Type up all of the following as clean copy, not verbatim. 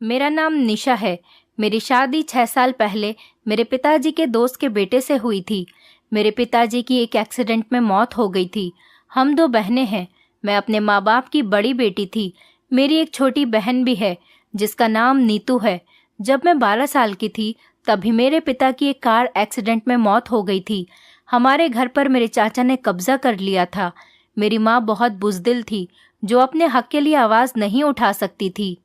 मेरा नाम निशा है। मेरी शादी 6 साल पहले मेरे पिताजी के दोस्त के बेटे से हुई थी। मेरे पिताजी की एक एक्सीडेंट में मौत हो गई थी। हम 2 बहनें हैं। मैं अपने माँ बाप की बड़ी बेटी थी। मेरी एक छोटी बहन भी है जिसका नाम नीतू है। जब मैं 12 साल की थी तभी मेरे पिता की एक कार एक्सीडेंट में मौत हो गई थी। हमारे घर पर मेरे चाचा ने कब्जा कर लिया था। मेरी माँ बहुत बुज़दिल थी जो अपने हक के लिए आवाज़ नहीं उठा सकती थी।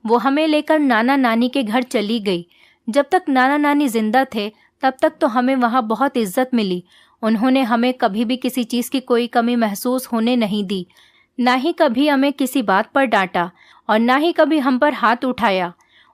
वो हमें लेकर नाना नानी के घर चली गई। जब तक नाना नानी जिंदा थे तब तक तो हमें वहाँ बहुत इज्जत मिली। उन्होंने हमें कभी भी किसी चीज़ की कोई कमी महसूस होने नहीं दी। ना ही कभी हमें किसी बात पर डांटा और ना ही कभी हम पर हाथ उठाया।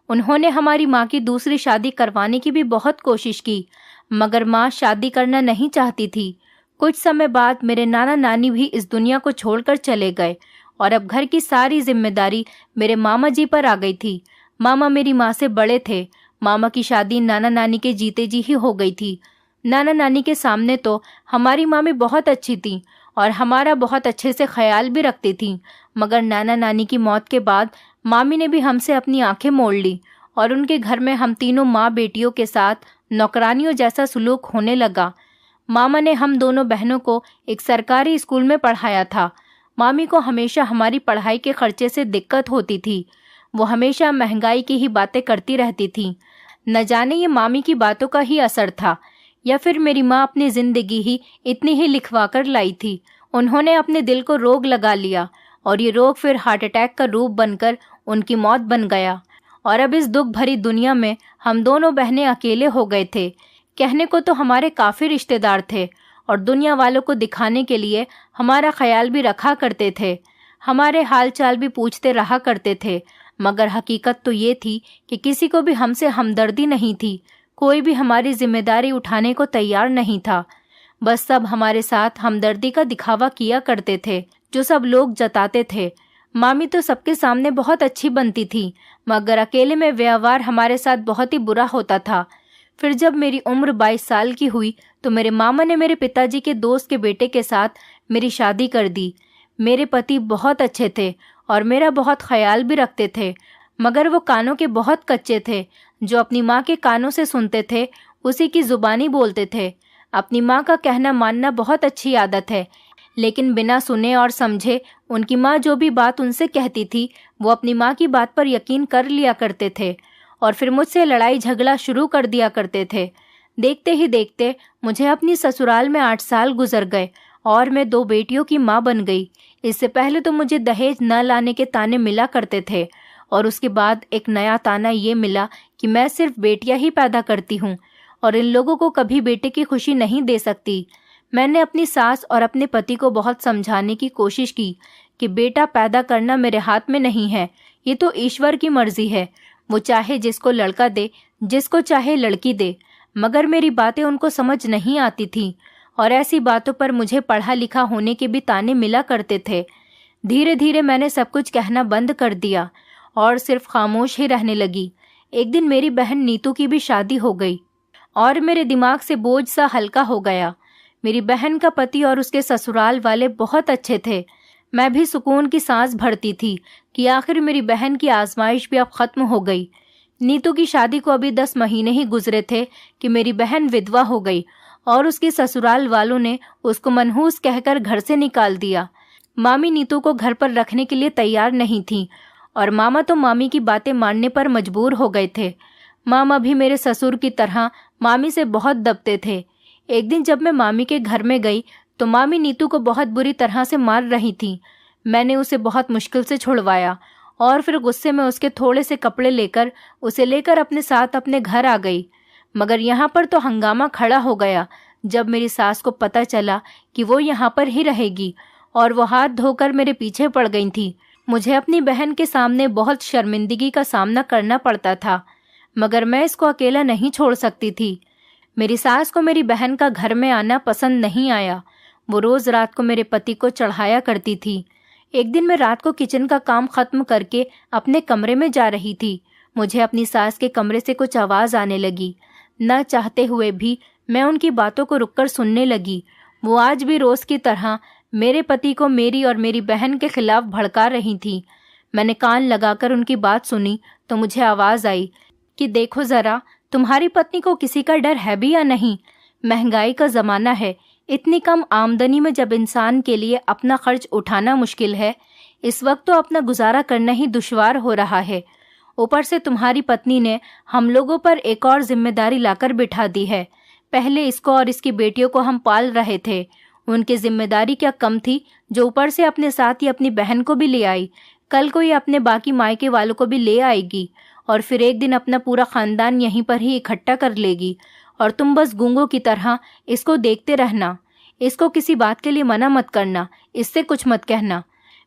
उन्होंने हमारी माँ की दूसरी शादी करवाने की भी बहुत कोशिश की, मगर माँ शादी करना नहीं चाहती थी। कुछ समय बाद मेरे नाना नानी भी इस दुनिया को छोड़कर चले गए और अब घर की सारी जिम्मेदारी मेरे मामा जी पर आ गई थी। मामा मेरी माँ से बड़े थे। मामा की शादी नाना नानी के जीते जी ही हो गई थी। नाना नानी के सामने तो हमारी मामी बहुत अच्छी थी और हमारा बहुत अच्छे से ख्याल भी रखती थी, मगर नाना नानी की मौत के बाद मामी ने भी हमसे अपनी आंखें मोड़ ली और उनके घर में हम तीनों माँ बेटियों के साथ नौकरानियों जैसा सुलूक होने लगा। मामा ने हम दोनों बहनों को एक सरकारी स्कूल में पढ़ाया था। मामी को हमेशा हमारी पढ़ाई के खर्चे से दिक्कत होती थी। वो हमेशा महंगाई की ही बातें करती रहती थी। न जाने ये मामी की बातों का ही असर था या फिर मेरी माँ अपनी जिंदगी ही इतनी ही लिखवा कर लाई थी। उन्होंने अपने दिल को रोग लगा लिया और ये रोग फिर हार्ट अटैक का रूप बनकर उनकी मौत बन गया। और अब इस दुख भरी दुनिया में हम दोनों बहनें अकेले हो गए थे। कहने को तो हमारे काफ़ी रिश्तेदार थे और दुनिया वालों को दिखाने के लिए हमारा ख्याल भी रखा करते थे। हमारे हाल चाल भी पूछते रहा करते थे, मगर हकीकत तो ये थी कि किसी को भी हमसे हमदर्दी नहीं थी। कोई भी हमारी जिम्मेदारी उठाने को तैयार नहीं था। बस सब हमारे साथ हमदर्दी का दिखावा किया करते थे जो सब लोग जताते थे। मामी तो सबके सामने बहुत अच्छी बनती थी, मगर अकेले में व्यवहार हमारे साथ बहुत ही बुरा होता था। फिर जब मेरी उम्र 22 साल की हुई तो मेरे मामा ने मेरे पिताजी के दोस्त के बेटे के साथ मेरी शादी कर दी। मेरे पति बहुत अच्छे थे और मेरा बहुत ख्याल भी रखते थे, मगर वो कानों के बहुत कच्चे थे। जो अपनी माँ के कानों से सुनते थे उसी की जुबानी बोलते थे। अपनी माँ का कहना मानना बहुत अच्छी आदत है, लेकिन बिना सुने और समझे उनकी माँ जो भी बात उनसे कहती थी वो अपनी माँ की बात पर यकीन कर लिया करते थे और फिर मुझसे लड़ाई झगड़ा शुरू कर दिया करते थे। देखते ही देखते मुझे अपनी ससुराल में 8 साल गुजर गए और मैं 2 बेटियों की माँ बन गई। इससे पहले तो मुझे दहेज न लाने के ताने मिला करते थे और उसके बाद एक नया ताना ये मिला कि मैं सिर्फ बेटियां ही पैदा करती हूँ और इन लोगों को कभी बेटे की खुशी नहीं दे सकती। मैंने अपनी सास और अपने पति को बहुत समझाने की कोशिश की कि बेटा पैदा करना मेरे हाथ में नहीं है, ये तो ईश्वर की मर्जी है। वो चाहे जिसको लड़का दे, जिसको चाहे लड़की दे, मगर मेरी बातें उनको समझ नहीं आती थी और ऐसी बातों पर मुझे पढ़ा लिखा होने के भी ताने मिला करते थे। धीरे धीरे मैंने सब कुछ कहना बंद कर दिया और सिर्फ खामोश ही रहने लगी। एक दिन मेरी बहन नीतू की भी शादी हो गई और मेरे दिमाग से बोझ सा हल्का हो गया। मेरी बहन का पति और उसके ससुराल वाले बहुत अच्छे थे। मैं भी सुकून की सांस भरती थी कि आखिर मेरी बहन की आजमाइश भी अब खत्म हो गई। नीतू की शादी को अभी 10 महीने ही गुजरे थे कि मेरी बहन विधवा हो गई और उसके ससुराल वालों ने उसको मनहूस कहकर घर से निकाल दिया। मामी नीतू को घर पर रखने के लिए तैयार नहीं थी और मामा तो मामी की बातें मानने पर मजबूर हो गए थे। मामा भी मेरे ससुर की तरह मामी से बहुत दबते थे। एक दिन जब मैं मामी के घर में गई तो मामी नीतू को बहुत बुरी तरह से मार रही थी। मैंने उसे बहुत मुश्किल से छुड़वाया और फिर गुस्से में उसके थोड़े से कपड़े लेकर उसे लेकर अपने साथ अपने घर आ गई। मगर यहाँ पर तो हंगामा खड़ा हो गया जब मेरी सास को पता चला कि वो यहाँ पर ही रहेगी और वो हाथ धोकर मेरे पीछे पड़ गई थी। मुझे अपनी बहन के सामने बहुत शर्मिंदगी का सामना करना पड़ता था, मगर मैं इसको अकेला नहीं छोड़ सकती थी। मेरी सास को मेरी बहन का घर में आना पसंद नहीं आया। वो रोज रात को मेरे पति को चढ़ाया करती थी। एक दिन मैं रात को किचन का काम खत्म करके अपने कमरे में जा रही थी। मुझे अपनी सास के कमरे से कुछ आवाज आने लगी। न चाहते हुए भी मैं उनकी बातों को रुककर सुनने लगी। वो आज भी रोज की तरह मेरे पति को मेरी और मेरी बहन के खिलाफ भड़का रही थी। मैंने कान लगाकर उनकी बात सुनी तो मुझे आवाज़ आई कि देखो ज़रा, तुम्हारी पत्नी को किसी का डर है भी या नहीं। महंगाई का ज़माना है, इतनी कम आमदनी में जब इंसान के लिए अपना खर्च उठाना मुश्किल है, इस वक्त तो अपना गुजारा करना ही दुश्वार हो रहा है। ऊपर से तुम्हारी पत्नी ने हम लोगों पर एक और जिम्मेदारी लाकर बिठा दी है। पहले इसको और इसकी बेटियों को हम पाल रहे थे, उनकी जिम्मेदारी क्या कम थी जो ऊपर से अपने साथ ही अपनी बहन को भी ले आई। कल को ये अपने बाकी मायके वालों को भी ले आएगी और फिर एक दिन अपना पूरा खानदान यहीं पर ही इकट्ठा कर लेगी और तुम बस गूंगों की तरह इसको देखते रहना। इसको किसी बात के लिए मना मत करना, इससे कुछ मत कहना।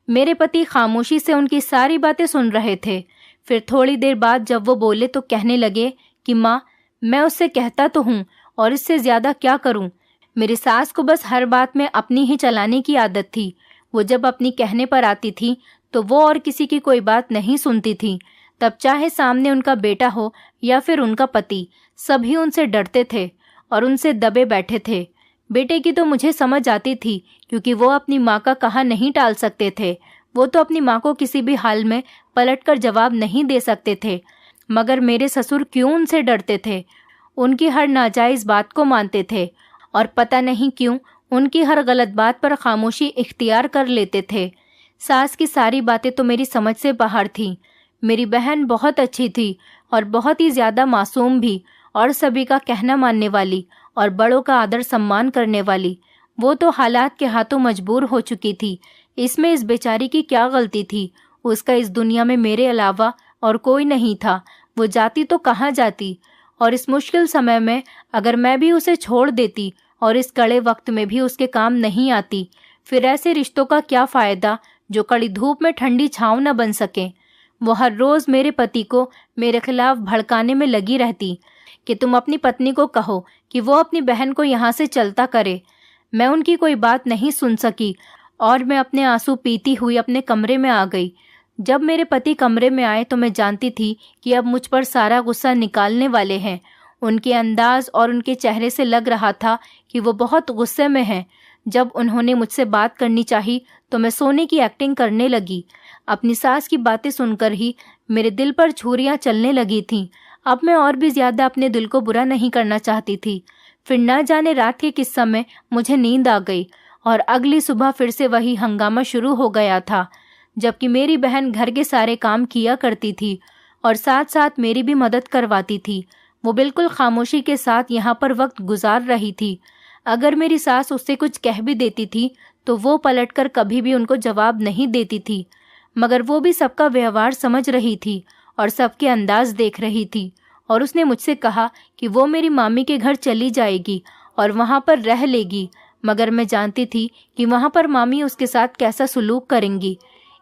मेरे पति खामोशी से उनकी सारी बातें सुन रहे थे। फिर थोड़ी देर बाद जब वो बोले तो कहने लगे कि माँ, मैं उससे कहता तो हूँ और इससे ज़्यादा क्या करूँ। मेरी सास को बस हर बात में अपनी ही चलाने की आदत थी। वो जब अपनी कहने पर आती थी तो वो और किसी की कोई बात नहीं सुनती थी। तब चाहे सामने उनका बेटा हो या फिर उनका पति, सभी उनसे डरते थे और उनसे दबे बैठे थे। बेटे की तो मुझे समझ आती थी, क्योंकि वो अपनी माँ का कहा नहीं टाल सकते थे। वो तो अपनी माँ को किसी भी हाल में पलटकर जवाब नहीं दे सकते थे। मगर मेरे ससुर क्यों उनसे डरते थे, उनकी हर नाजायज़ बात को मानते थे और पता नहीं क्यों उनकी हर गलत बात पर खामोशी इख्तियार कर लेते थे। सास की सारी बातें तो मेरी समझ से बाहर थीं। मेरी बहन बहुत अच्छी थी और बहुत ही ज़्यादा मासूम भी, और सभी का कहना मानने वाली और बड़ों का आदर सम्मान करने वाली। वो तो हालात के हाथों मजबूर हो चुकी थी। इसमें इस बेचारी की क्या गलती थी। उसका इस दुनिया में मेरे अलावा और कोई नहीं था। वो जाती तो कहाँ जाती, और इस मुश्किल समय में अगर मैं भी उसे छोड़ देती और इस कड़े वक्त में भी उसके काम नहीं आती, फिर ऐसे रिश्तों का क्या फ़ायदा जो कड़ी धूप में ठंडी छाँव न बन सके। वो हर रोज़ मेरे पति को मेरे खिलाफ भड़काने में लगी रहती कि तुम अपनी पत्नी को कहो कि वो अपनी बहन को यहाँ से चलता करे। मैं उनकी कोई बात नहीं सुन सकी और मैं अपने आंसू पीती हुई अपने कमरे में आ गई। जब मेरे पति कमरे में आए तो मैं जानती थी कि अब मुझ पर सारा गुस्सा निकालने वाले हैं। उनके अंदाज और उनके चेहरे से लग रहा था कि वो बहुत गुस्से में हैं। जब उन्होंने मुझसे बात करनी चाही तो मैं सोने की एक्टिंग करने लगी। अपनी सास की बातें सुनकर ही मेरे दिल पर छुरियां चलने लगी थीं। अब मैं और भी ज़्यादा अपने दिल को बुरा नहीं करना चाहती थी। फिर न जाने रात के किस समय मुझे नींद आ गई और अगली सुबह फिर से वही हंगामा शुरू हो गया था। जबकि मेरी बहन घर के सारे काम किया करती थी और साथ साथ मेरी भी मदद करवाती थी। वो बिल्कुल खामोशी के साथ यहाँ पर वक्त गुजार रही थी। अगर मेरी सास उससे कुछ कह भी देती थी तो वो पलटकर कभी भी उनको जवाब नहीं देती थी। मगर वो भी सबका व्यवहार समझ रही थी और सबके अंदाज देख रही थी, और उसने मुझसे कहा कि वो मेरी मामी के घर चली जाएगी और वहाँ पर रह लेगी। मगर मैं जानती थी कि वहाँ पर मामी उसके साथ कैसा सुलूक करेंगी,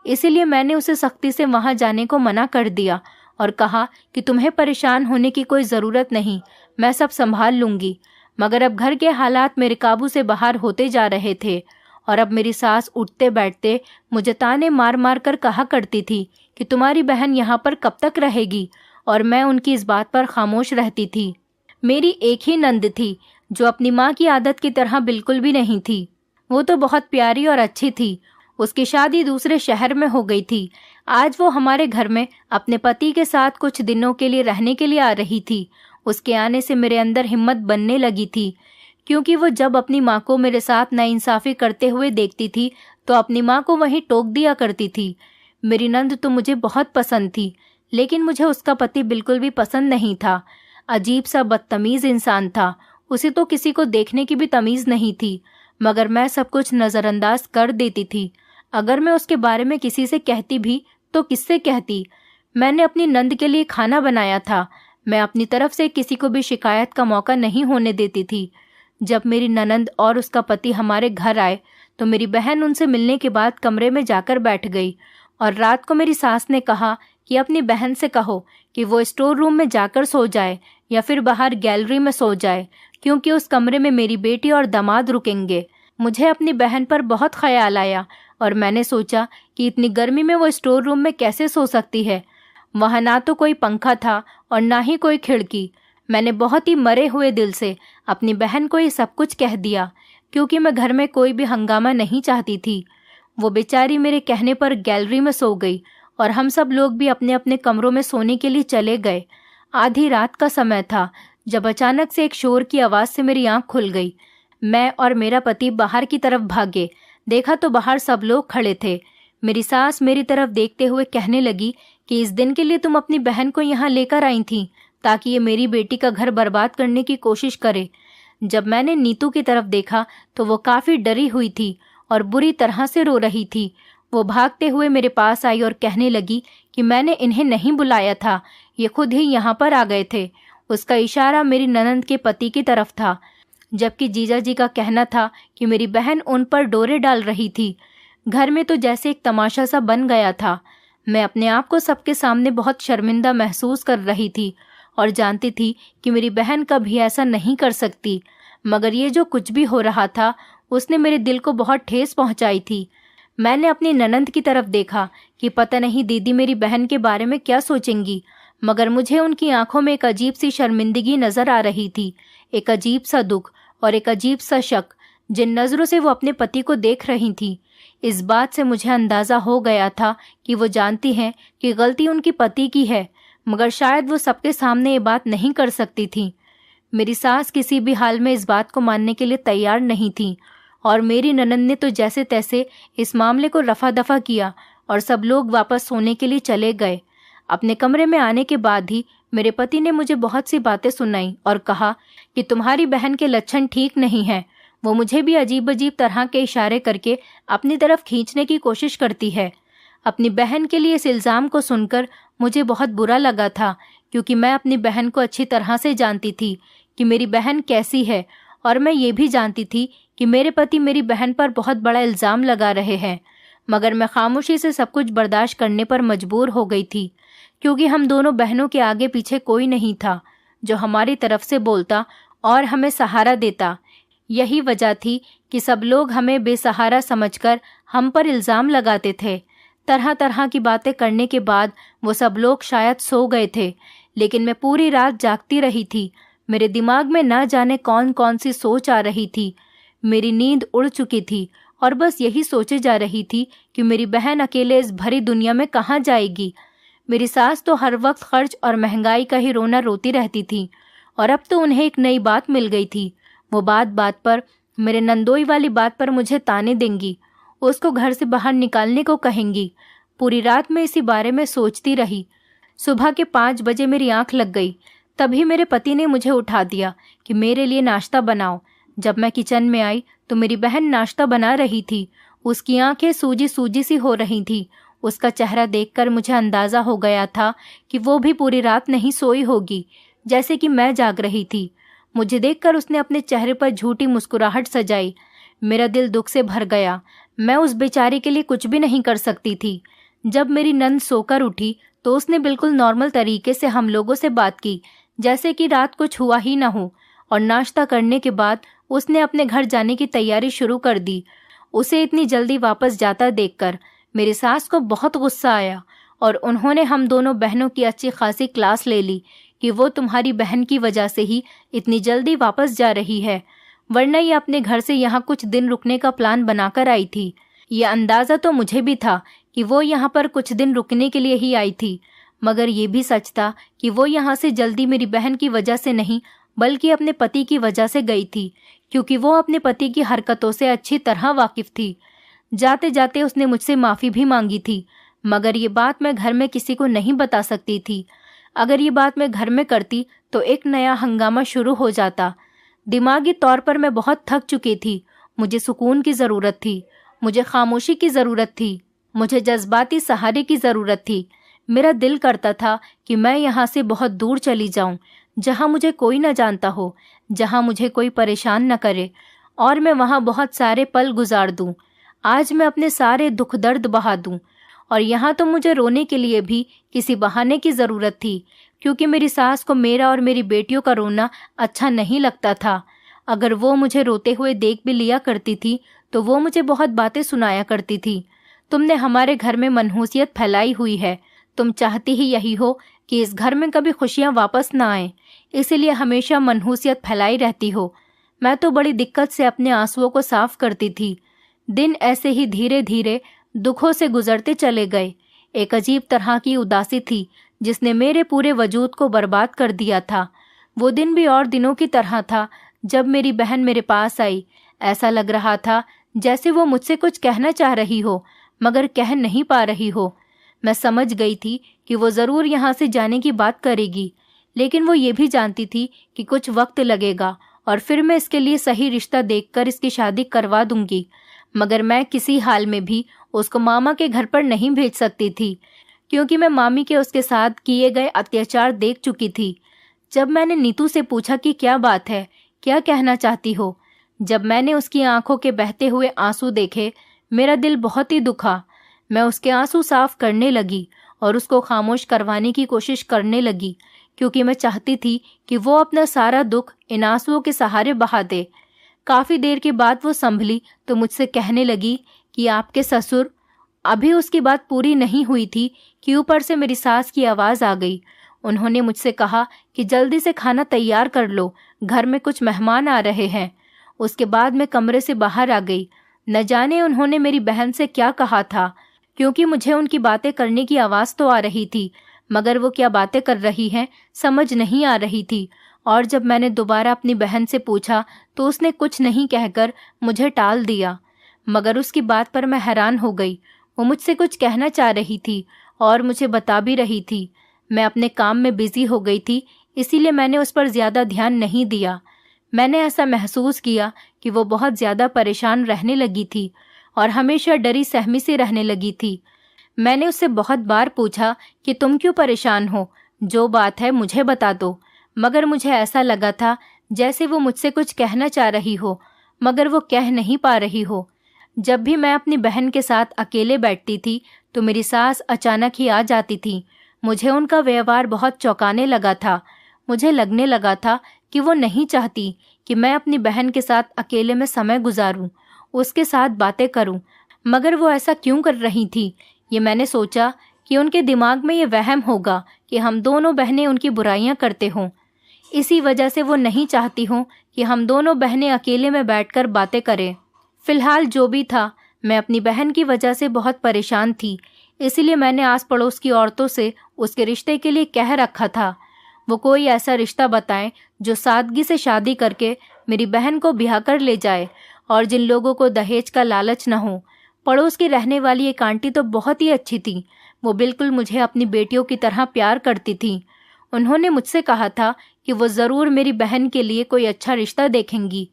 इसीलिए मैंने उसे सख्ती से वहाँ जाने को मना कर दिया और कहा कि तुम्हें परेशान होने की कोई ज़रूरत नहीं, मैं सब संभाल लूँगी। मगर अब घर के हालात मेरे काबू से बाहर होते जा रहे थे और अब मेरी सास उठते बैठते मुझे ताने मार मार कर कहा करती थी कि तुम्हारी बहन यहाँ पर कब तक रहेगी, और मैं उनकी इस बात पर खामोश रहती थी। मेरी एक ही नंद थी जो अपनी माँ की आदत की तरह बिल्कुल भी नहीं थी। वो तो बहुत प्यारी और अच्छी थी। उसकी शादी दूसरे शहर में हो गई थी। आज वो हमारे घर में अपने पति के साथ कुछ दिनों के लिए रहने के लिए आ रही थी। उसके आने से मेरे अंदर हिम्मत बनने लगी थी, क्योंकि वो जब अपनी माँ को मेरे साथ नाइंसाफ़ी करते हुए देखती थी तो अपनी माँ को वहीं टोक दिया करती थी। मेरी नंद तो मुझे बहुत पसंद थी, लेकिन मुझे उसका पति बिल्कुल भी पसंद नहीं था। अजीब सा बदतमीज़ इंसान था। उसे तो किसी को देखने की भी तमीज़ नहीं थी। मगर मैं सब कुछ नज़रअंदाज कर देती थी। अगर मैं उसके बारे में किसी से कहती भी तो किससे कहती। मैंने अपनी नंद के लिए खाना बनाया था। मैं अपनी तरफ से किसी को भी शिकायत का मौका नहीं होने देती थी। जब मेरी ननंद और उसका पति हमारे घर आए तो मेरी बहन उनसे मिलने के बाद कमरे में जाकर बैठ गई, और रात को मेरी सास ने कहा कि अपनी बहन से कहो कि वो स्टोर रूम में जाकर सो जाए या फिर बाहर गैलरी में सो जाए, क्योंकि उस कमरे में मेरी बेटी और दामाद रुकेंगे। मुझे अपनी बहन पर बहुत ख्याल आया और मैंने सोचा कि इतनी गर्मी में वो स्टोर रूम में कैसे सो सकती है। वहाँ ना तो कोई पंखा था और ना ही कोई खिड़की। मैंने बहुत ही मरे हुए दिल से अपनी बहन को ये सब कुछ कह दिया, क्योंकि मैं घर में कोई भी हंगामा नहीं चाहती थी। वो बेचारी मेरे कहने पर गैलरी में सो गई और हम सब लोग भी अपने अपने कमरों में सोने के लिए चले गए। आधी रात का समय था जब अचानक से एक शोर की आवाज़ से मेरी आंख खुल गई। मैं और मेरा पति बाहर की तरफ भागे। देखा तो बाहर सब लोग खड़े थे। मेरी सास मेरी तरफ देखते हुए कहने लगी कि इस दिन के लिए तुम अपनी बहन को यहाँ लेकर आई थी ताकि ये मेरी बेटी का घर बर्बाद करने की कोशिश करे। जब मैंने नीतू की तरफ देखा तो वो काफ़ी डरी हुई थी और बुरी तरह से रो रही थी। वो भागते हुए मेरे पास आई और कहने लगी कि मैंने इन्हें नहीं बुलाया था, ये खुद ही यहाँ पर आ गए थे। उसका इशारा मेरी ननंद के पति की तरफ था, जबकि जीजा जी का कहना था कि मेरी बहन उन पर डोरे डाल रही थी। घर में तो जैसे एक तमाशा सा बन गया था। मैं अपने आप को सबके सामने बहुत शर्मिंदा महसूस कर रही थी और जानती थी कि मेरी बहन कभी ऐसा नहीं कर सकती, मगर ये जो कुछ भी हो रहा था उसने मेरे दिल को बहुत ठेस पहुंचाई थी। मैंने अपनी ननंद की तरफ देखा कि पता नहीं दीदी मेरी बहन के बारे में क्या सोचेंगी, मगर मुझे उनकी आंखों में एक अजीब सी शर्मिंदगी नजर आ रही थी, एक अजीब सा दुख और एक अजीब सा शक जिन नज़रों से वो अपने पति को देख रही थी। इस बात से मुझे अंदाज़ा हो गया था कि वो जानती हैं कि गलती उनकी पति की है, मगर शायद वो सबके सामने ये बात नहीं कर सकती थी। मेरी सास किसी भी हाल में इस बात को मानने के लिए तैयार नहीं थी और मेरी ननंद ने तो जैसे तैसे इस मामले को रफा दफा किया और सब लोग वापस सोने के लिए चले गए। अपने कमरे में आने के बाद ही मेरे पति ने मुझे बहुत सी बातें सुनाई और कहा कि तुम्हारी बहन के लक्षण ठीक नहीं हैं। वो मुझे भी अजीब अजीब तरह के इशारे करके अपनी तरफ खींचने की कोशिश करती है। अपनी बहन के लिए इस इल्ज़ाम को सुनकर मुझे बहुत बुरा लगा था, क्योंकि मैं अपनी बहन को अच्छी तरह से जानती थी कि मेरी बहन कैसी है, और मैं ये भी जानती थी कि मेरे पति मेरी बहन पर बहुत बड़ा इल्ज़ाम लगा रहे हैं। मगर मैं खामोशी से सब कुछ बर्दाश्त करने पर मजबूर हो गई थी, क्योंकि हम दोनों बहनों के आगे पीछे कोई नहीं था जो हमारी तरफ से बोलता और हमें सहारा देता। यही वजह थी कि सब लोग हमें बेसहारा समझकर हम पर इल्ज़ाम लगाते थे। तरह तरह की बातें करने के बाद वो सब लोग शायद सो गए थे, लेकिन मैं पूरी रात जागती रही थी। मेरे दिमाग में ना जाने कौन कौन सी सोच आ रही थी। मेरी नींद उड़ चुकी थी और बस यही सोचे जा रही थी कि मेरी बहन अकेले इस भरी दुनिया में कहाँ जाएगी। मेरी सास तो हर वक्त खर्च और महंगाई का ही रोना रोती रहती थी, और अब तो उन्हें एक नई बात मिल गई थी। वो बात बात पर मेरे नंदोई वाली बात पर मुझे ताने देंगी, उसको घर से बाहर निकालने को कहेंगी। पूरी रात मैं इसी बारे में सोचती रही। सुबह के 5 बजे मेरी आंख लग गई। तभी मेरे पति ने मुझे उठा दिया कि मेरे लिए नाश्ता बनाओ। जब मैं किचन में आई तो मेरी बहन नाश्ता बना रही थी। उसकी आंखें सूजी सूजी सी हो रही थी। उसका चेहरा देखकर मुझे अंदाज़ा हो गया था कि वो भी पूरी रात नहीं सोई होगी, जैसे कि मैं जाग रही थी। मुझे देखकर उसने अपने चेहरे पर झूठी मुस्कुराहट सजाई। मेरा दिल दुख से भर गया। मैं उस बेचारी के लिए कुछ भी नहीं कर सकती थी। जब मेरी नंद सोकर उठी तो उसने बिल्कुल नॉर्मल तरीके से हम लोगों से बात की, जैसे कि रात कुछ हुआ ही ना हो, और नाश्ता करने के बाद उसने अपने घर जाने की तैयारी शुरू कर दी। उसे इतनी जल्दी वापस जाता देखकर मेरी सास को बहुत गुस्सा आया और उन्होंने हम दोनों बहनों की अच्छी खासी क्लास ले ली कि वो तुम्हारी बहन की वजह से ही इतनी जल्दी वापस जा रही है, वरना ये अपने घर से यहाँ कुछ दिन रुकने का प्लान बनाकर आई थी। ये अंदाज़ा तो मुझे भी था कि वो यहाँ पर कुछ दिन रुकने के लिए ही आई थी, मगर ये भी सच था कि वो यहाँ से जल्दी मेरी बहन की वजह से नहीं बल्कि अपने पति की वजह से गई थी, क्योंकि वो अपने पति की हरकतों से अच्छी तरह वाकिफ थी। जाते जाते उसने मुझसे माफ़ी भी मांगी थी, मगर ये बात मैं घर में किसी को नहीं बता सकती थी। अगर ये बात मैं घर में करती तो एक नया हंगामा शुरू हो जाता। दिमागी तौर पर मैं बहुत थक चुकी थी। मुझे सुकून की ज़रूरत थी, मुझे खामोशी की ज़रूरत थी, मुझे जज्बाती सहारे की ज़रूरत थी। मेरा दिल करता था कि मैं यहाँ से बहुत दूर चली जाऊँ, जहाँ मुझे कोई न जानता हो, जहाँ मुझे कोई परेशान न करे, और मैं वहाँ बहुत सारे पल गुजार दूँ। आज मैं अपने सारे दुख दर्द बहा दूँ। और यहाँ तो मुझे रोने के लिए भी किसी बहाने की ज़रूरत थी, क्योंकि मेरी सास को मेरा और मेरी बेटियों का रोना अच्छा नहीं लगता था। अगर वो मुझे रोते हुए देख भी लिया करती थी तो वो मुझे बहुत बातें सुनाया करती थी। तुमने हमारे घर में मनहूसियत फैलाई हुई है। तुम चाहती ही यही हो कि इस घर में कभी खुशियाँ वापस ना आए, इसीलिए हमेशा मनहूसियत फैलाई रहती हो। मैं तो बड़ी दिक्कत से अपने आंसुओं को साफ करती थी। दिन ऐसे ही धीरे धीरे दुखों से गुजरते चले गए। एक अजीब तरह की उदासी थी जिसने मेरे पूरे वजूद को बर्बाद कर दिया था। वो दिन भी और दिनों की तरह था जब मेरी बहन मेरे पास आई। ऐसा लग रहा था जैसे वो मुझसे कुछ कहना चाह रही हो मगर कह नहीं पा रही हो। मैं समझ गई थी कि वो ज़रूर यहाँ से जाने की बात करेगी, लेकिन वो ये भी जानती थी कि कुछ वक्त लगेगा और फिर मैं इसके लिए सही रिश्ता देखकर इसकी शादी करवा दूंगी। मगर मैं किसी हाल में भी उसको मामा के घर पर नहीं भेज सकती थी, क्योंकि मैं मामी के उसके साथ किए गए अत्याचार देख चुकी थी। जब मैंने नीतू से पूछा कि क्या बात है, क्या कहना चाहती हो, जब मैंने उसकी आंखों के बहते हुए आंसू देखे, मेरा दिल बहुत ही दुखा। मैं उसके आंसू साफ करने लगी और उसको खामोश करवाने की कोशिश करने लगी, क्योंकि मैं चाहती थी कि वो अपना सारा दुख इन आंसुओं के सहारे बहा दे। काफ़ी देर के बाद वो संभली तो मुझसे कहने लगी कि आपके ससुर। अभी उसकी बात पूरी नहीं हुई थी कि ऊपर से मेरी सास की आवाज़ आ गई। उन्होंने मुझसे कहा कि जल्दी से खाना तैयार कर लो, घर में कुछ मेहमान आ रहे हैं। उसके बाद मैं कमरे से बाहर आ गई। न जाने उन्होंने मेरी बहन से क्या कहा था, क्योंकि मुझे उनकी बातें करने की आवाज़ तो आ रही थी, मगर वो क्या बातें कर रही हैं समझ नहीं आ रही थी। और जब मैंने दोबारा अपनी बहन से पूछा तो उसने कुछ नहीं कहकर मुझे टाल दिया। मगर उसकी बात पर मैं हैरान हो गई। वो मुझसे कुछ कहना चाह रही थी और मुझे बता भी रही थी। मैं अपने काम में बिजी हो गई थी, इसीलिए मैंने उस पर ज़्यादा ध्यान नहीं दिया। मैंने ऐसा महसूस किया कि वो बहुत ज़्यादा परेशान रहने लगी थी और हमेशा डरी सहमी से रहने लगी थी। मैंने उससे बहुत बार पूछा कि तुम क्यों परेशान हो, जो बात है मुझे बता दो, मगर मुझे ऐसा लगा था जैसे वो मुझसे कुछ कहना चाह रही हो मगर वो कह नहीं पा रही हो। जब भी मैं अपनी बहन के साथ अकेले बैठती थी तो मेरी सास अचानक ही आ जाती थी। मुझे उनका व्यवहार बहुत चौंकाने लगा था। मुझे लगने लगा था कि वो नहीं चाहती कि मैं अपनी बहन के साथ अकेले में समय गुजारूं, उसके साथ बातें करूं। मगर वो ऐसा क्यों कर रही थी? ये मैंने सोचा कि उनके दिमाग में ये वहम होगा कि हम दोनों बहनें उनकी बुराइयां करते हों। इसी वजह से वो नहीं चाहती हों कि हम दोनों बहनें अकेले में बैठकर बातें करें। फिलहाल जो भी था, मैं अपनी बहन की वजह से बहुत परेशान थी, इसलिए मैंने आस पड़ोस की औरतों से उसके रिश्ते के लिए कह रखा था वो कोई ऐसा रिश्ता बताएं जो सादगी से शादी करके मेरी बहन को ब्याह कर ले जाए और जिन लोगों को दहेज का लालच न हो। पड़ोस की रहने वाली एक आंटी तो बहुत ही अच्छी थी। वो बिल्कुल मुझे अपनी बेटियों की तरह प्यार करती थी। उन्होंने मुझसे कहा था कि वो ज़रूर मेरी बहन के लिए कोई अच्छा रिश्ता देखेंगी।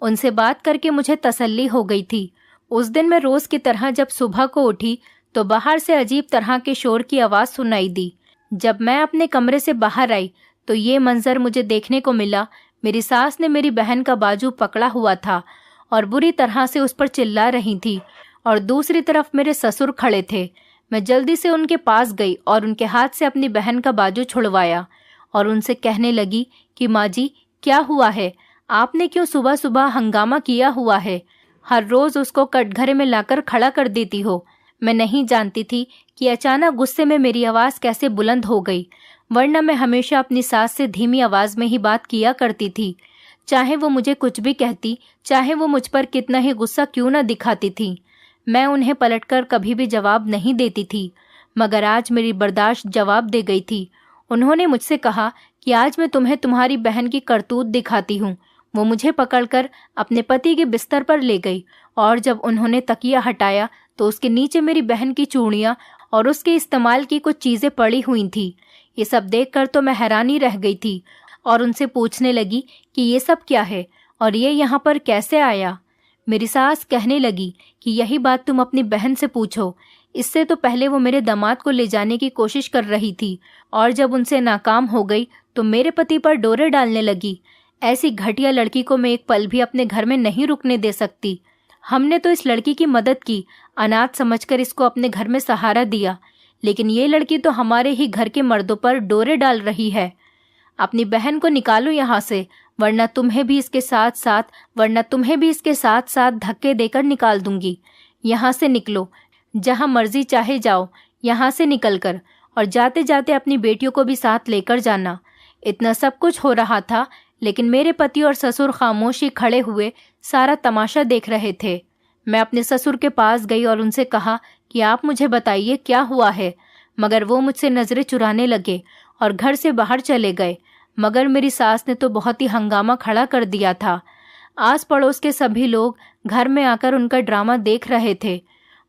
उनसे बात करके मुझे तसल्ली हो गई थी। उस दिन मैं रोज़ की तरह जब सुबह को उठी तो बाहर से अजीब तरह के शोर की आवाज़ सुनाई दी। जब मैं अपने कमरे से बाहर आई तो ये मंजर मुझे देखने को मिला। मेरी सास ने मेरी बहन का बाजू पकड़ा हुआ था और बुरी तरह से उस पर चिल्ला रही थी, और दूसरी तरफ मेरे ससुर खड़े थे। मैं जल्दी से उनके पास गई और उनके हाथ से अपनी बहन का बाजू छुड़वाया और उनसे कहने लगी कि माँ जी, क्या हुआ है? आपने क्यों सुबह सुबह हंगामा किया हुआ है? हर रोज़ उसको कटघरे में लाकर खड़ा कर देती हो। मैं नहीं जानती थी कि अचानक गुस्से में मेरी आवाज़ कैसे बुलंद हो गई, वरना मैं हमेशा अपनी सास से धीमी आवाज़ में ही बात किया करती थी। चाहे वो मुझे कुछ भी कहती, चाहे वो मुझ पर कितना ही गुस्सा क्यों न दिखाती थी, मैं उन्हें पलटकर कभी भी जवाब नहीं देती थी। मगर आज मेरी बर्दाश्त जवाब दे गई थी। उन्होंने मुझसे कहा कि आज मैं तुम्हें तुम्हारी बहन की करतूत दिखाती हूँ। वो मुझे पकड़कर अपने पति के बिस्तर पर ले गई और जब उन्होंने तकिया हटाया तो उसके नीचे मेरी बहन की चूड़ियाँ और उसके इस्तेमाल की कुछ चीज़ें पड़ी हुई थी। ये सब देखकर तो मैं हैरानी रह गई थी और उनसे पूछने लगी कि ये सब क्या है और ये यहाँ पर कैसे आया। मेरी सास कहने लगी कि यही बात तुम अपनी बहन से पूछो। इससे तो पहले वो मेरे दामाद को ले जाने की कोशिश कर रही थी और जब उनसे नाकाम हो गई तो मेरे पति पर डोरे डालने लगी। ऐसी घटिया लड़की को मैं एक पल भी अपने घर में नहीं रुकने दे सकती। हमने तो इस लड़की की मदद की, अनाथ समझकर इसको अपने घर में सहारा दिया, लेकिन ये लड़की तो हमारे ही घर के मर्दों पर डोरे डाल रही है। अपनी बहन को निकालो यहाँ से, वरना तुम्हें भी इसके साथ साथ धक्के देकर निकाल दूंगी। यहाँ से निकलो, जहाँ मर्जी चाहे जाओ यहाँ से निकल कर, और जाते जाते अपनी बेटियों को भी साथ लेकर जाना। इतना सब कुछ हो रहा था, लेकिन मेरे पति और ससुर खामोशी खड़े हुए सारा तमाशा देख रहे थे। मैं अपने ससुर के पास गई और उनसे कहा कि आप मुझे बताइए क्या हुआ है। मगर वो मुझसे नज़रें चुराने लगे और घर से बाहर चले गए। मगर मेरी सास ने तो बहुत ही हंगामा खड़ा कर दिया था। आस पड़ोस के सभी लोग घर में आकर उनका ड्रामा देख रहे थे।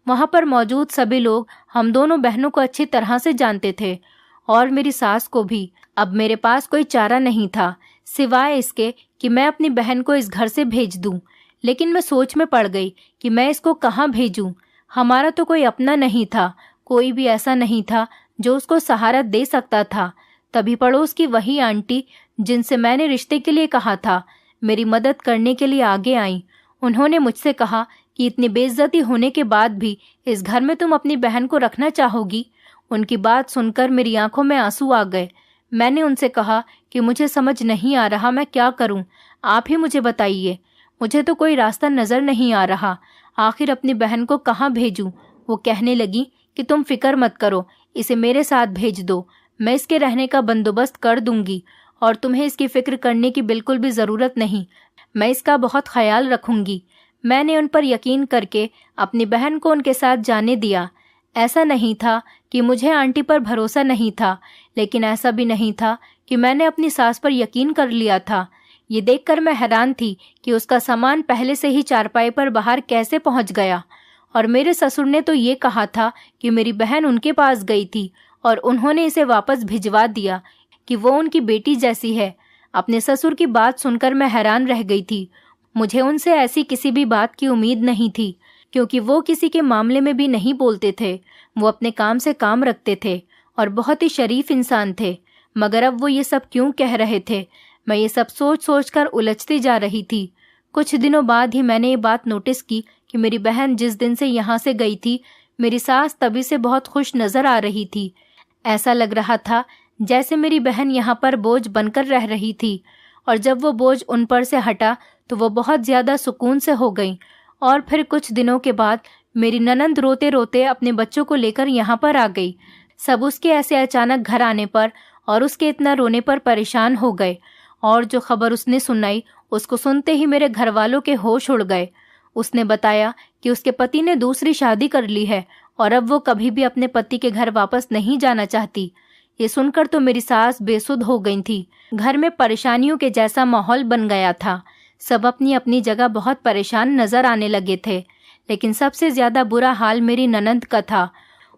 वहाँ पर मौजूद सभी लोग हम दोनों बहनों को अच्छी तरह से जानते थे और मेरी सास को भी। अब मेरे पास कोई चारा नहीं था सिवाय इसके कि मैं अपनी बहन को इस घर से भेज दूं। लेकिन मैं सोच में पड़ गई कि मैं इसको कहाँ भेजूं। हमारा तो कोई अपना नहीं था, कोई भी ऐसा नहीं था जो उसको सहारा दे सकता था। तभी पड़ोस की वही आंटी जिनसे मैंने रिश्ते के लिए कहा था, मेरी मदद करने के लिए आगे आई। उन्होंने मुझसे कहा कि इतनी बेइज्जती होने के बाद भी इस घर में तुम अपनी बहन को रखना चाहोगी। उनकी बात सुनकर मेरी आंखों में आंसू आ गए। मैंने उनसे कहा कि मुझे समझ नहीं आ रहा मैं क्या करूं, आप ही मुझे बताइए। मुझे तो कोई रास्ता नज़र नहीं आ रहा, आखिर अपनी बहन को कहाँ भेजूं। वो कहने लगी कि तुम फिक्र मत करो, इसे मेरे साथ भेज दो, मैं इसके रहने का बंदोबस्त कर दूंगी और तुम्हें इसकी फिक्र करने की बिल्कुल भी ज़रूरत नहीं, मैं इसका बहुत ख्याल रखूंगी। मैंने उन पर यकीन करके अपनी बहन को उनके साथ जाने दिया। ऐसा नहीं था कि मुझे आंटी पर भरोसा नहीं था, लेकिन ऐसा भी नहीं था कि मैंने अपनी सास पर यकीन कर लिया था। ये देखकर मैं हैरान थी कि उसका सामान पहले से ही चारपाई पर बाहर कैसे पहुंच गया। और मेरे ससुर ने तो ये कहा था कि मेरी बहन उनके पास गई थी और उन्होंने इसे वापस भिजवा दिया कि वो उनकी बेटी जैसी है। अपने ससुर की बात सुनकर मैं हैरान रह गई थी। मुझे उनसे ऐसी किसी भी बात की उम्मीद नहीं थी, क्योंकि वो किसी के मामले में भी नहीं बोलते थे। वो अपने काम से काम रखते थे और बहुत ही शरीफ इंसान थे। मगर अब वो ये सब क्यों कह रहे थे, मैं ये सब सोच सोच कर उलझती जा रही थी। कुछ दिनों बाद ही मैंने ये बात नोटिस की कि मेरी बहन जिस दिन से यहाँ से गई थी, मेरी सास तभी से बहुत खुश नजर आ रही थी। ऐसा लग रहा था जैसे मेरी बहन यहाँ पर बोझ बनकर रह रही थी, और जब वो बोझ उन पर से हटा तो वो बहुत ज़्यादा सुकून से हो गई। और फिर कुछ दिनों के बाद मेरी ननंद रोते रोते अपने बच्चों को लेकर यहाँ पर आ गई। सब उसके ऐसे अचानक घर आने पर और उसके इतना रोने पर परेशान हो गए, और जो खबर उसने सुनाई उसको सुनते ही मेरे घर वालों के होश उड़ गए। उसने बताया कि उसके पति ने दूसरी शादी कर ली है और अब वो कभी भी अपने पति के घर वापस नहीं जाना चाहती। ये सुनकर तो मेरी सास बेसुध हो गई थी। घर में परेशानियों के जैसा माहौल बन गया था। सब अपनी अपनी जगह बहुत परेशान नजर आने लगे थे, लेकिन सबसे ज्यादा बुरा हाल मेरी ननंद का था।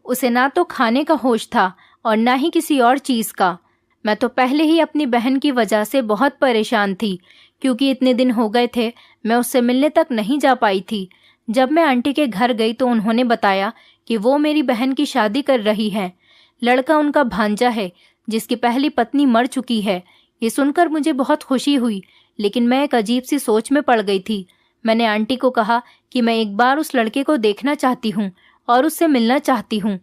उसे ना तो खाने का होश था और ना ही किसी और चीज का। मैं तो पहले ही अपनी बहन की वजह से बहुत परेशान थी, क्योंकि इतने दिन हो गए थे मैं उससे मिलने तक नहीं जा पाई थी। जब मैं आंटी के घर गई तो उन्होंने बताया कि वो मेरी बहन की शादी कर रही है। लड़का उनका भांजा है जिसकी पहली पत्नी मर चुकी है। ये सुनकर मुझे बहुत खुशी हुई, लेकिन मैं एक अजीब सी सोच में पड़ गई थी। मैंने आंटी को कहा कि मैं एक बार उस लड़के को देखना चाहती हूँ और उससे मिलना चाहती हूँ।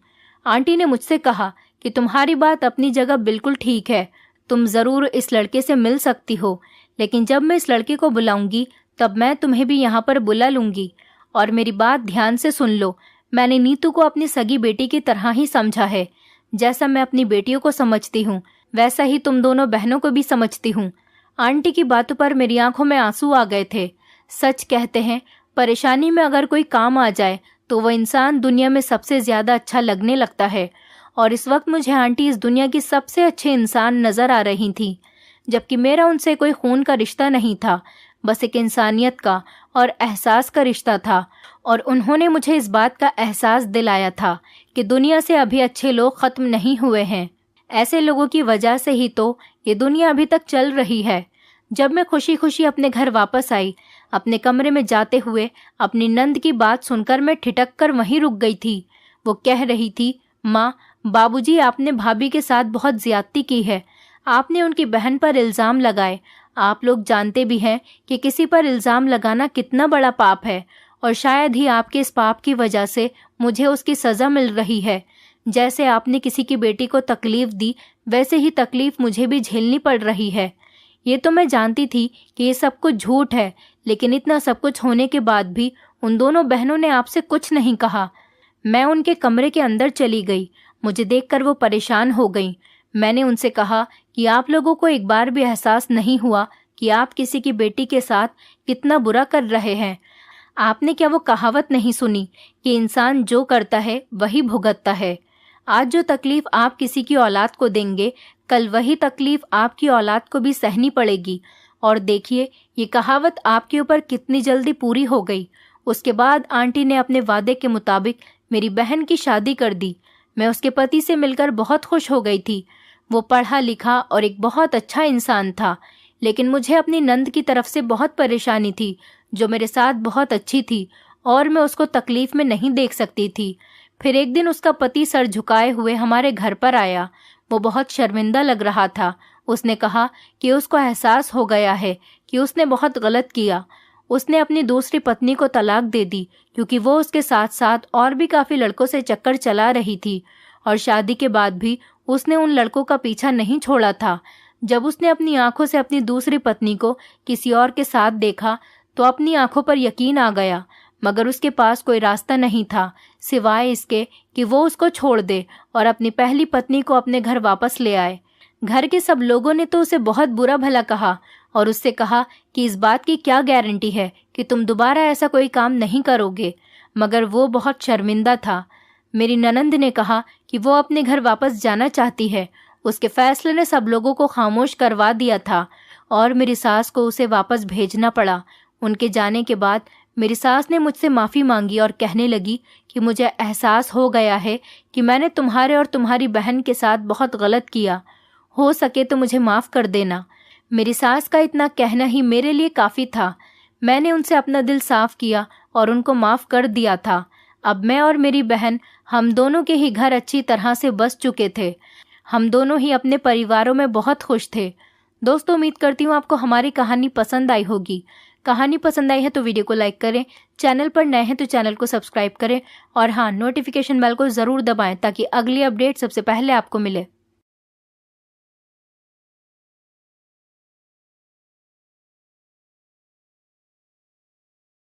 आंटी ने मुझसे कहा कि तुम्हारी बात अपनी जगह बिल्कुल ठीक है, तुम ज़रूर इस लड़के से मिल सकती हो, लेकिन जब मैं इस लड़के को बुलाऊंगी तब मैं तुम्हें भी यहाँ पर बुला लूँगी। और मेरी बात ध्यान से सुन लो, मैंने नीतू को अपनी सगी बेटी की तरह ही समझा है। जैसा मैं अपनी बेटियों को समझती हूँ वैसा ही तुम दोनों बहनों को भी समझती हूँ। आंटी की बातों पर मेरी आंखों में आंसू आ गए थे। सच कहते हैं, परेशानी में अगर कोई काम आ जाए तो वह इंसान दुनिया में सबसे ज़्यादा अच्छा लगने लगता है। और इस वक्त मुझे आंटी इस दुनिया की सबसे अच्छे इंसान नज़र आ रही थी, जबकि मेरा उनसे कोई खून का रिश्ता नहीं था, बस एक इंसानियत का और एहसास का रिश्ता था। और उन्होंने मुझे इस बात का एहसास दिलाया था कि दुनिया से अभी अच्छे लोग ख़त्म नहीं हुए हैं। ऐसे लोगों की वजह से ही तो ये दुनिया अभी तक चल रही है। जब मैं खुशी खुशी अपने घर वापस आई, अपने कमरे में जाते हुए अपनी नंद की बात सुनकर मैं ठिठक कर वहीं रुक गई थी। वो कह रही थी, माँ, बाबूजी, आपने भाभी के साथ बहुत ज्यादती की है। आपने उनकी बहन पर इल्ज़ाम लगाए। आप लोग जानते भी हैं कि किसी पर इल्ज़ाम लगाना कितना बड़ा पाप है, और शायद ही आपके इस पाप की वजह से मुझे उसकी सज़ा मिल रही है। जैसे आपने किसी की बेटी को तकलीफ़ दी, वैसे ही तकलीफ़ मुझे भी झेलनी पड़ रही है। ये तो मैं जानती थी कि ये सब कुछ झूठ है, लेकिन इतना सब कुछ होने के बाद भी उन दोनों बहनों ने आपसे कुछ नहीं कहा। मैं उनके कमरे के अंदर चली गई। मुझे देखकर वो परेशान हो गई। मैंने उनसे कहा कि आप लोगों को एक बार भी एहसास नहीं हुआ कि आप किसी की बेटी के साथ कितना बुरा कर रहे हैं। आपने क्या वो कहावत नहीं सुनी कि इंसान जो करता है वही भुगतता है। आज जो तकलीफ आप किसी की औलाद को देंगे, कल वही तकलीफ आपकी औलाद को भी सहनी पड़ेगी। और देखिए, ये कहावत आपके ऊपर कितनी जल्दी पूरी हो गई। उसके बाद आंटी ने अपने वादे के मुताबिक मेरी बहन की शादी कर दी। मैं उसके पति से मिलकर बहुत खुश हो गई थी। वो पढ़ा लिखा और एक बहुत अच्छा इंसान था, लेकिन मुझे अपनी नंद की तरफ से बहुत परेशानी थी, जो मेरे साथ बहुत अच्छी थी और मैं उसको तकलीफ में नहीं देख सकती थी। फिर एक दिन उसका पति सर झुकाए हुए हमारे घर पर आया। वो बहुत शर्मिंदा लग रहा था। उसने कहा कि उसको एहसास हो गया है कि उसने बहुत गलत किया। उसने अपनी दूसरी पत्नी को तलाक दे दी, क्योंकि वो उसके साथ साथ और भी काफ़ी लड़कों से चक्कर चला रही थी और शादी के बाद भी उसने उन लड़कों का पीछा नहीं छोड़ा था। जब उसने अपनी आंखों से अपनी दूसरी पत्नी को किसी और के साथ देखा तो अपनी आंखों पर यकीन आ गया, मगर उसके पास कोई रास्ता नहीं था सिवाय इसके कि वो उसको छोड़ दे और अपनी पहली पत्नी को अपने घर वापस ले आए। घर के सब लोगों ने तो उसे बहुत बुरा भला कहा और उससे कहा कि इस बात की क्या गारंटी है कि तुम दोबारा ऐसा कोई काम नहीं करोगे, मगर वो बहुत शर्मिंदा था। मेरी ननंद ने कहा कि वो अपने घर वापस जाना चाहती है। उसके फैसले ने सब लोगों को खामोश करवा दिया था और मेरी सास को उसे वापस भेजना पड़ा। उनके जाने के बाद मेरी सास ने मुझसे माफ़ी मांगी और कहने लगी कि मुझे एहसास हो गया है कि मैंने तुम्हारे और तुम्हारी बहन के साथ बहुत गलत किया। हो सके तो मुझे माफ़ कर देना। मेरी सास का इतना कहना ही मेरे लिए काफ़ी था। मैंने उनसे अपना दिल साफ किया और उनको माफ़ कर दिया था। अब मैं और मेरी बहन, हम दोनों के ही घर अच्छी तरह से बस चुके थे। हम दोनों ही अपने परिवारों में बहुत खुश थे। दोस्तों, उम्मीद करती हूँ आपको हमारी कहानी पसंद आई होगी। कहानी पसंद आई है तो वीडियो को लाइक करें, चैनल पर नए हैं तो चैनल को सब्सक्राइब करें और हाँ, नोटिफिकेशन बेल को ज़रूर दबाएं ताकि अगली अपडेट सबसे पहले आपको मिले।